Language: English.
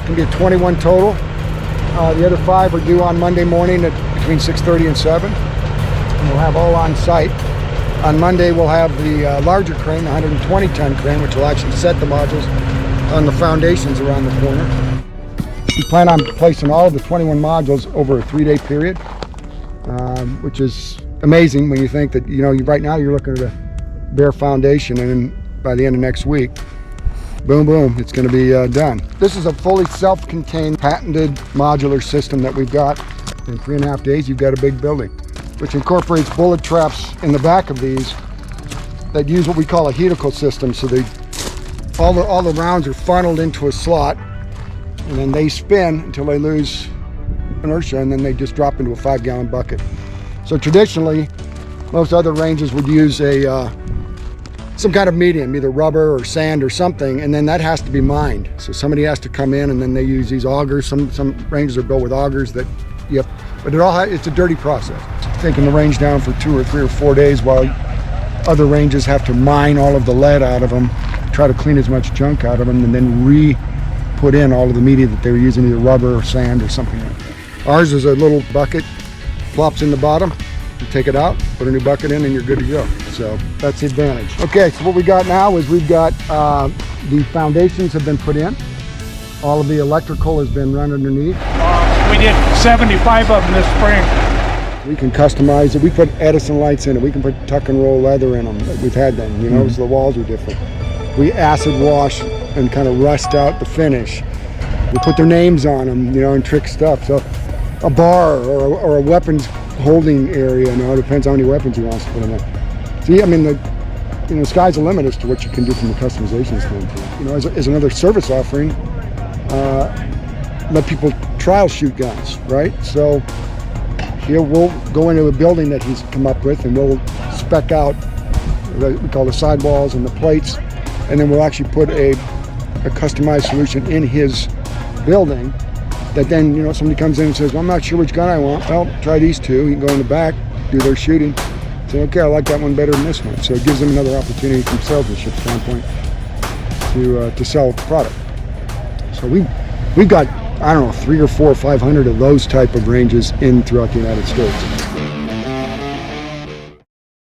going to be a 21 total. The other 5 are due on Monday morning at between 6:30 and 7. And we'll have all on site. On Monday, we'll have the larger crane, the 120-ton crane, which will actually set the modules on the foundations around the corner. We plan on placing all of the 21 modules over a 3-day period, which is amazing when you think that, you know, right now you're looking at a bare foundation, and then by the end of next week, boom, boom, it's going to be done. This is a fully self-contained, patented modular system that we've got. In 3.5 days, you've got a big building, which incorporates bullet traps in the back of these that use what we call a helical system. So all the rounds are funneled into a slot, and then they spin until they lose inertia, and then they just drop into a 5-gallon bucket. So traditionally, most other ranges would use some kind of medium, either rubber or sand or something, and then that has to be mined. So somebody has to come in, and then they use these augers. Some ranges are built with augers that you have, but it's a dirty process. Taking the range down for 2 or 3 or 4 days while other ranges have to mine all of the lead out of them, try to clean as much junk out of them, and then put in all of the media that they were using, either rubber or sand or something like that. Ours is a little bucket, plops in the bottom, you take it out, put a new bucket in, and you're good to go. So that's the advantage. Okay, so what we got now is we've got the foundations have been put in. All of the electrical has been run underneath. We did 75 of them this spring. We can customize it. We put Edison lights in it. We can put tuck and roll leather in them. We've had them, you know, so the walls are different. We acid wash and kind of rust out the finish. We put their names on them, you know, and trick stuff. So a bar or a weapons holding area, you know, it depends how many weapons he wants to put in there. See, I mean, the sky's the limit as to what you can do from the customization standpoint. You know, as another service offering, let people trial shoot guns, right? So here we'll go into a building that he's come up with, and we'll spec out what we call the sidewalls and the plates, and then we'll actually put a customized solution in his building that then, you know, somebody comes in and says, well, I'm not sure which gun I want. Well, try these 2. You can go in the back, do their shooting. Say, okay, I like that one better than this one. So it gives them another opportunity from a salesmanship standpoint to sell the product. So we've got, I don't know, 300 or 400 or 500 of those type of ranges in throughout the United States.